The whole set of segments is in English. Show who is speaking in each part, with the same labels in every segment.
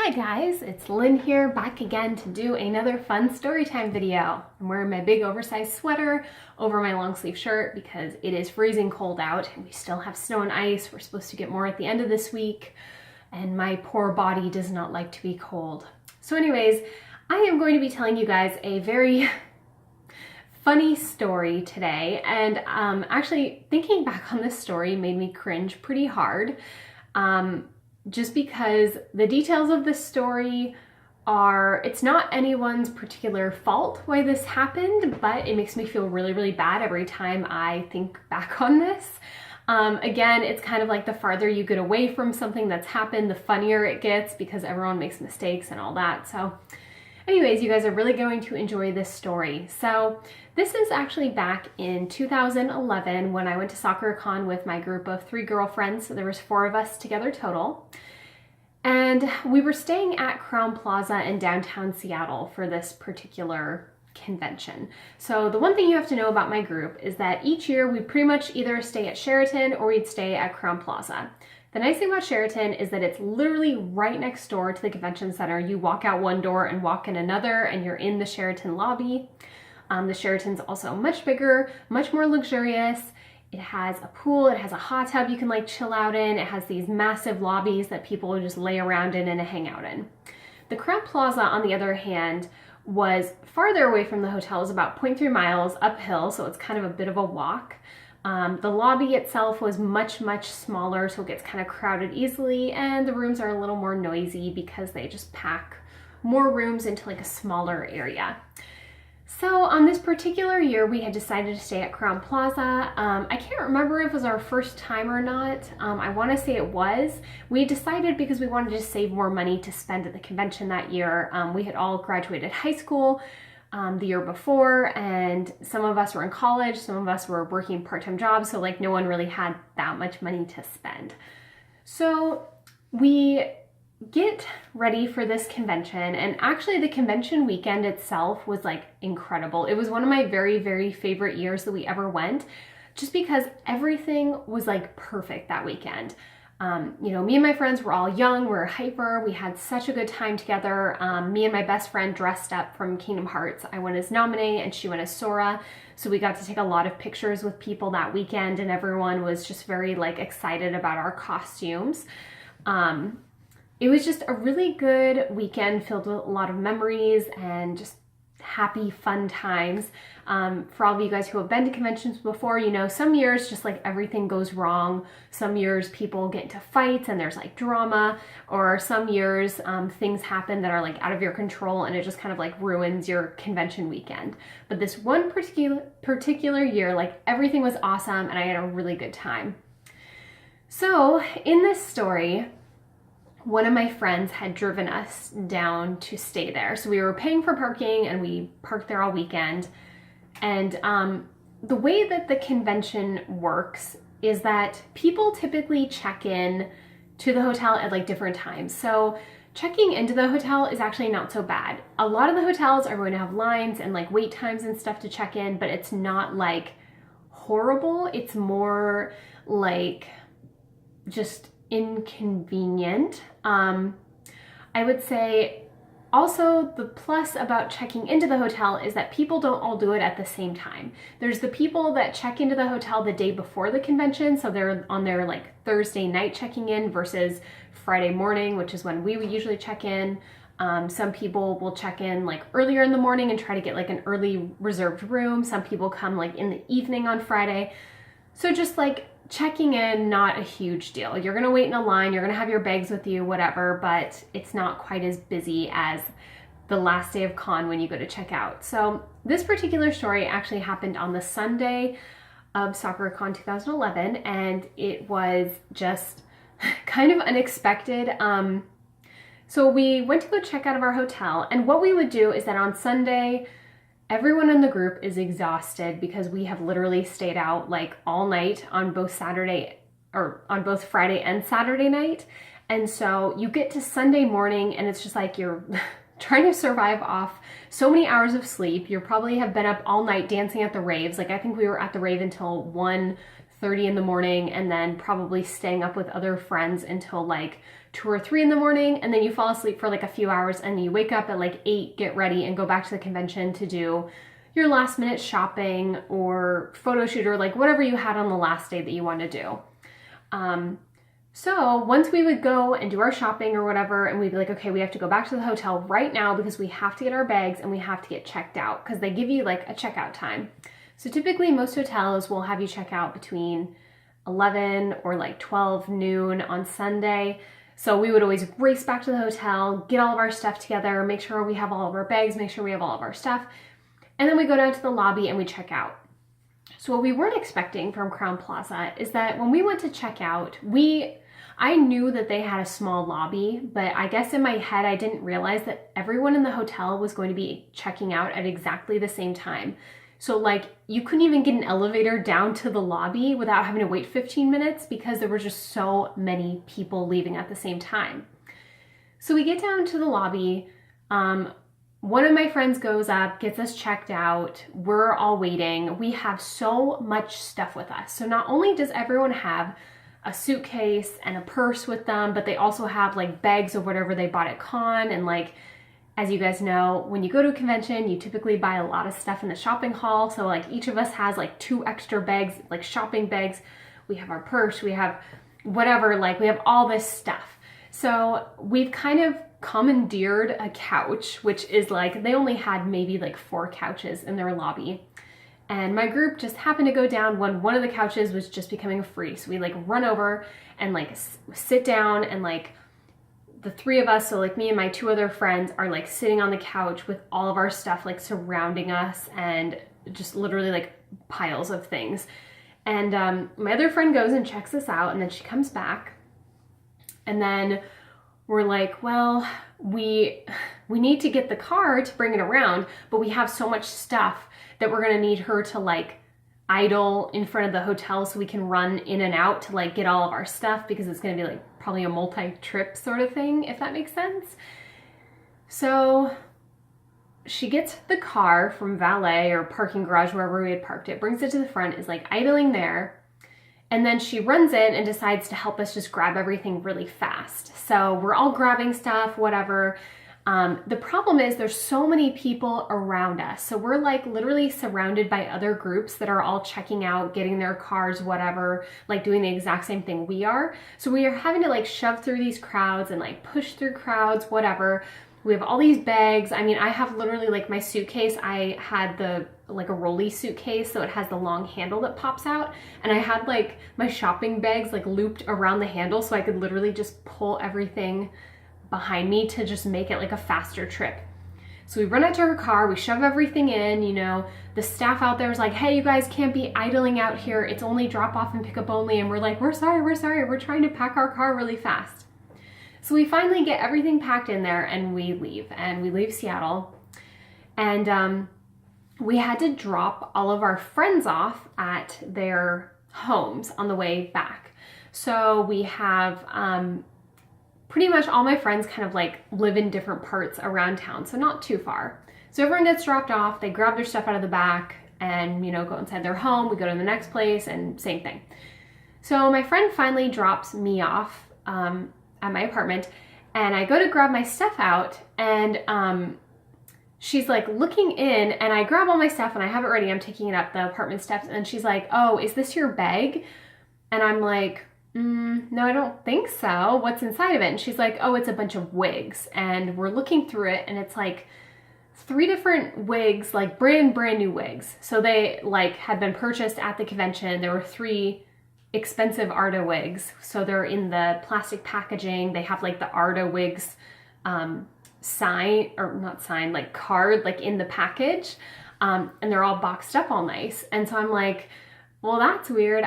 Speaker 1: Hi guys, it's Lynn here, back again to do another fun storytime video. I'm wearing my big oversized sweater over my long sleeve shirt because it is freezing cold out and we still have snow and ice. We're supposed to get more at the end of this week and my poor body does not like to be cold. So anyways, I am going to be telling you guys a very funny story today, and actually thinking back on this story made me cringe pretty hard. Just because the details of this story it's not anyone's particular fault why this happened, but it makes me feel really, really bad every time I think back on this. Again, it's kind of like the farther you get away from something that's happened, the funnier it gets because everyone makes mistakes and all that. So anyways, you guys are really going to enjoy this story. So this is actually back in 2011 when I went to SoccerCon with my group of 3 girlfriends. So there was 4 of us together total. And we were staying at Crowne Plaza in downtown Seattle for this particular convention. So the one thing you have to know about my group is that each year we pretty much either stay at Sheraton or we'd stay at Crowne Plaza. The nice thing about Sheraton is that it's literally right next door to the convention center. You walk out one door and walk in another and you're in the Sheraton lobby. The Sheraton's also much bigger, much more luxurious. It has a pool, it has a hot tub you can like chill out in. It has these massive lobbies that people just lay around in and hang out in. The Crowne Plaza, on the other hand, was farther away from the hotel. It was about 0.3 miles uphill, so it's kind of a bit of a walk. The lobby itself was much, much smaller, so it gets kind of crowded easily, and the rooms are a little more noisy because they just pack more rooms into like a smaller area. So on this particular year, we had decided to stay at Crowne Plaza. I can't remember if it was our first time or not. I want to say it was. We decided because we wanted to save more money to spend at the convention that year. We had all graduated high school the year before, and some of us were in college, some of us were working part-time jobs, so like no one really had that much money to spend. So we get ready for this convention, and actually the convention weekend itself was like incredible. It was one of my very, very favorite years that we ever went, just because everything was like perfect that weekend. You know, me and my friends were all young, we were hyper, we had such a good time together. Me and my best friend dressed up from Kingdom Hearts. I went as Naminé and she went as Sora, so we got to take a lot of pictures with people that weekend, and everyone was just very like excited about our costumes. It was just a really good weekend filled with a lot of memories and just happy, fun times. For all of you guys who have been to conventions before, you know, some years just like everything goes wrong. Some years people get into fights and there's like drama, or some years things happen that are like out of your control and it just kind of like ruins your convention weekend. But this one particular year, like everything was awesome and I had a really good time. So in this story, one of my friends had driven us down to stay there. So we were paying for parking and we parked there all weekend. And the way that the convention works is that people typically check in to the hotel at like different times. So checking into the hotel is actually not so bad. A lot of the hotels are going to have lines and like wait times and stuff to check in, but it's not like horrible. It's more like just inconvenient. I would say also the plus about checking into the hotel is that people don't all do it at the same time. There's the people that check into the hotel the day before the convention, so they're on their like Thursday night checking in versus Friday morning, which is when we would usually check in. Some people will check in like earlier in the morning and try to get like an early reserved room. Some people come like in the evening on Friday. So just like checking in, not a huge deal. You're gonna wait in a line, you're gonna have your bags with you, whatever, but it's not quite as busy as the last day of con when you go to check out. So this particular story actually happened on the Sunday of SoccerCon 2011, and it was just kind of unexpected. So we went to go check out of our hotel, and what we would do is that on Sunday, everyone in the group is exhausted because we have literally stayed out like all night on both Friday and Saturday night. And so you get to Sunday morning and it's just like you're trying to survive off so many hours of sleep. You probably have been up all night dancing at the raves. Like I think we were at the rave until 1:30 in the morning and then probably staying up with other friends until like 2 or 3 in the morning, and then you fall asleep for like a few hours, and you wake up at like 8, get ready, and go back to the convention to do your last minute shopping or photo shoot or like whatever you had on the last day that you want to do. So once we would go and do our shopping or whatever, and we'd be like, okay, we have to go back to the hotel right now because we have to get our bags and we have to get checked out, because they give you like a checkout time. So typically most hotels will have you check out between 11 or like 12 noon on Sunday. So we would always race back to the hotel, get all of our stuff together, make sure we have all of our bags, make sure we have all of our stuff. And then we go down to the lobby and we check out. So what we weren't expecting from Crowne Plaza is that when we went to check out, I knew that they had a small lobby, but I guess in my head I didn't realize that everyone in the hotel was going to be checking out at exactly the same time. So like you couldn't even get an elevator down to the lobby without having to wait 15 minutes because there were just so many people leaving at the same time. So we get down to the lobby. One of my friends goes up, gets us checked out. We're all waiting. We have so much stuff with us. So not only does everyone have a suitcase and a purse with them, but they also have like bags of whatever they bought at con. And like, as you guys know, when you go to a convention, you typically buy a lot of stuff in the shopping hall. So like each of us has like 2 extra bags, like shopping bags. We have our purse, we have whatever, like we have all this stuff. So we've kind of commandeered a couch, which is like, they only had maybe like 4 couches in their lobby. And my group just happened to go down when one of the couches was just becoming free. So we like run over and like sit down, and like the 3 of us, so like me and my 2 other friends, are like sitting on the couch with all of our stuff like surrounding us, and just literally like piles of things. And my other friend goes and checks us out, and then she comes back, and then we're like, well, we need to get the car to bring it around, but we have so much stuff that we're gonna need her to like idle in front of the hotel so we can run in and out to like get all of our stuff, because it's gonna be like probably a multi-trip sort of thing, if that makes sense. So she gets the car from valet or parking garage, wherever we had parked it, brings it to the front, is like idling there. And then she runs in and decides to help us just grab everything really fast. So we're all grabbing stuff, whatever. The problem is there's so many people around us. So we're like literally surrounded by other groups that are all checking out, getting their cars, whatever, like doing the exact same thing we are. So we are having to like shove through these crowds and like push through crowds, whatever. We have all these bags. I mean, I have literally like my suitcase. I had like a rolly suitcase, so it has the long handle that pops out. And I had like my shopping bags like looped around the handle, so I could literally just pull everything behind me to just make it like a faster trip. So we run out to her car, we shove everything in, you know, the staff out there is like, hey, you guys can't be idling out here. It's only drop off and pick up only. And we're like, we're sorry. We're trying to pack our car really fast. So we finally get everything packed in there and we leave Seattle. And we had to drop all of our friends off at their homes on the way back. So we have pretty much all my friends kind of like live in different parts around town, so not too far. So everyone gets dropped off, they grab their stuff out of the back and, you know, go inside their home. We go to the next place and same thing. So my friend finally drops me off at my apartment, and I go to grab my stuff out, and she's like looking in, and I grab all my stuff and I have it ready. I'm taking it up the apartment steps, and she's like, oh, is this your bag? And I'm like, no, I don't think so. What's inside of it? And she's like, oh, it's a bunch of wigs. And we're looking through it, and it's like 3 different wigs, like brand new wigs. So they like had been purchased at the convention. There were 3 expensive Arda wigs. So they're in the plastic packaging. They have like the Arda wigs sign, or not sign, like card, like in the package. And they're all boxed up all nice. And so I'm like, well, that's weird.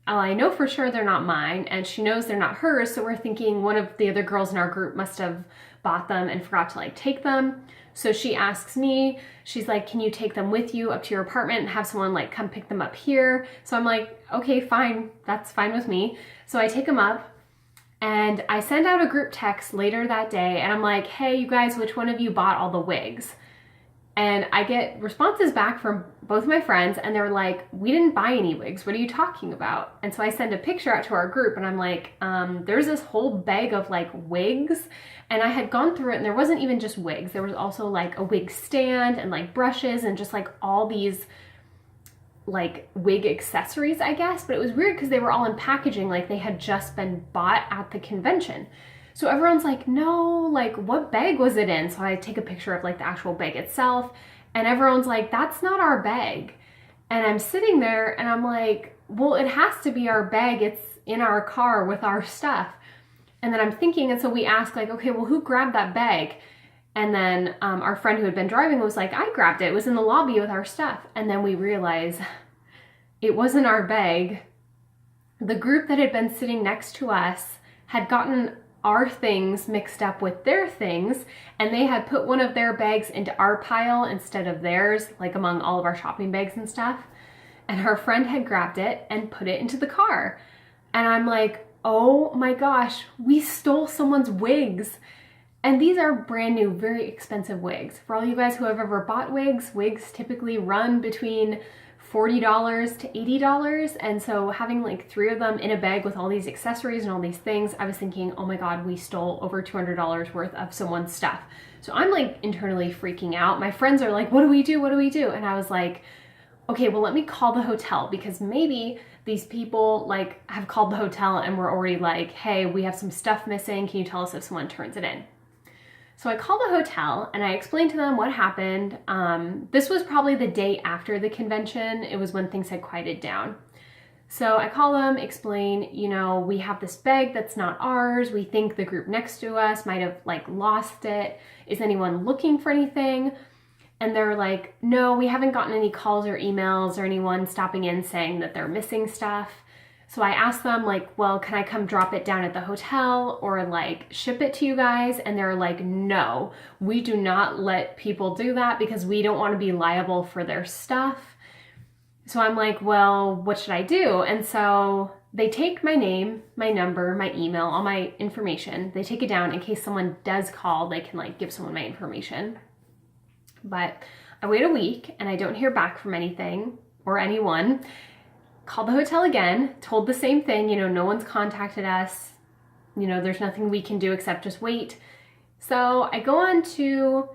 Speaker 1: I know for sure they're not mine, and she knows they're not hers, so we're thinking one of the other girls in our group must have bought them and forgot to like take them. So she asks me, she's like, can you take them with you up to your apartment and have someone like come pick them up here? So I'm like, okay, fine, that's fine with me. So I take them up, and I send out a group text later that day, and I'm like, hey, you guys, which one of you bought all the wigs? And I get responses back from both my friends, and they're like, we didn't buy any wigs. What are you talking about? And so I send a picture out to our group, and I'm like, there's this whole bag of like wigs. And I had gone through it, and there wasn't even just wigs. There was also like a wig stand and like brushes and just like all these like wig accessories, I guess. But it was weird because they were all in packaging, like they had just been bought at the convention. So everyone's like, no, like what bag was it in? So I take a picture of like the actual bag itself, and everyone's like, that's not our bag. And I'm sitting there and I'm like, well, it has to be our bag. It's in our car with our stuff. And then I'm thinking, and so we ask like, okay, well, who grabbed that bag? And then our friend who had been driving was like, I grabbed it. It was in the lobby with our stuff. And then we realize it wasn't our bag. The group that had been sitting next to us had gotten our things mixed up with their things, and they had put one of their bags into our pile instead of theirs, like among all of our shopping bags and stuff. And her friend had grabbed it and put it into the car. And I'm like, oh my gosh, we stole someone's wigs. And these are brand new, very expensive wigs. For all you guys who have ever bought wigs, wigs typically run between $40 to $80. And so having like 3 of them in a bag with all these accessories and all these things, I was thinking, oh my God, we stole over $200 worth of someone's stuff. So I'm like internally freaking out. My friends are like, what do we do? What do we do? And I was like, okay, well, let me call the hotel, because maybe these people like have called the hotel and we're already like, hey, we have some stuff missing. Can you tell us if someone turns it in? So I called the hotel and I explained to them what happened. This was probably the day after the convention. It was when things had quieted down. So I call them, explain, you know, we have this bag that's not ours. We think the group next to us might have like lost it. Is anyone looking for anything? And they're like, no, we haven't gotten any calls or emails or anyone stopping in saying that they're missing stuff. So I asked them like, well, can I come drop it down at the hotel or like ship it to you guys? And they're like, no, we do not let people do that because we don't want to be liable for their stuff. So I'm like, well, what should I do? And so they take my name, my number, my email, all my information. They take it down in case someone does call, they can like give someone my information. But I wait a week and I don't hear back from anything or anyone. Called the hotel again, told the same thing, you know, no one's contacted us. You know, there's nothing we can do except just wait. So I go on to,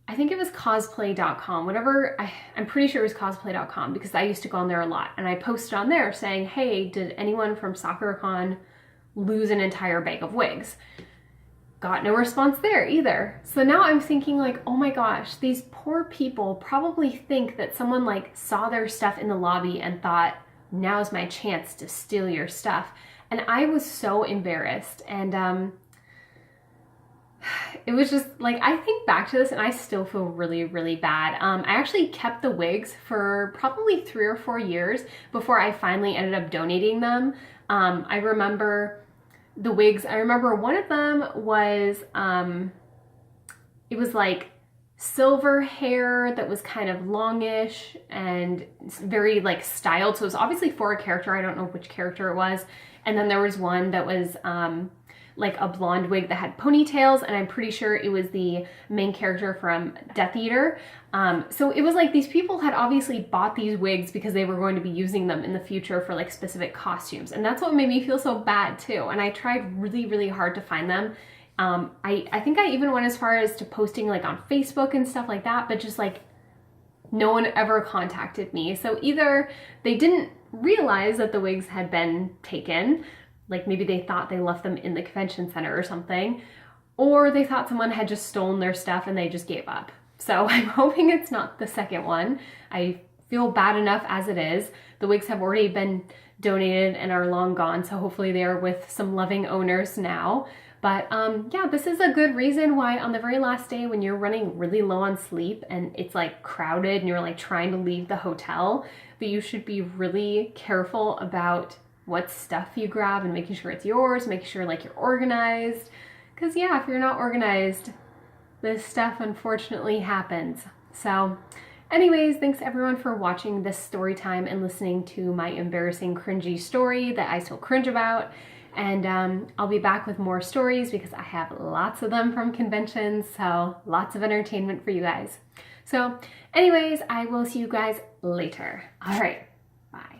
Speaker 1: I think it was cosplay.com, whatever, I'm pretty sure it was cosplay.com because I used to go on there a lot. And I posted on there saying, hey, did anyone from SoccerCon lose an entire bag of wigs? Got no response there either. So now I'm thinking like, oh my gosh, these poor people probably think that someone like saw their stuff in the lobby and thought, now's my chance to steal your stuff. And I was so embarrassed. And it was just like, I think back to this and I still feel really, really bad. I actually kept the wigs for probably 3 or 4 years before I finally ended up donating them. I remember the wigs, I remember one of them was, it was like silver hair that was kind of longish and very like styled. So it was obviously for a character. I don't know which character it was. And then there was one that was like a blonde wig that had ponytails, and I'm pretty sure it was the main character from Death Eater. So it was like these people had obviously bought these wigs because they were going to be using them in the future for like specific costumes. And that's what made me feel so bad too. And I tried really, really hard to find them. I think I even went as far as to posting like on Facebook and stuff like that, but just like no one ever contacted me. So either they didn't realize that the wigs had been taken, like maybe they thought they left them in the convention center or something, or they thought someone had just stolen their stuff and they just gave up. So I'm hoping it's not the second one. I feel bad enough as it is. The wigs have already been donated and are long gone, so hopefully they are with some loving owners now. But yeah, this is a good reason why on the very last day when you're running really low on sleep and it's like crowded and you're like trying to leave the hotel, that you should be really careful about what stuff you grab and making sure it's yours, making sure like you're organized. Because yeah, if you're not organized, this stuff unfortunately happens. So anyways, thanks everyone for watching this story time and listening to my embarrassing cringy story that I still cringe about. And I'll be back with more stories because I have lots of them from conventions, so lots of entertainment for you guys. So anyways, I will see you guys later. All right, bye.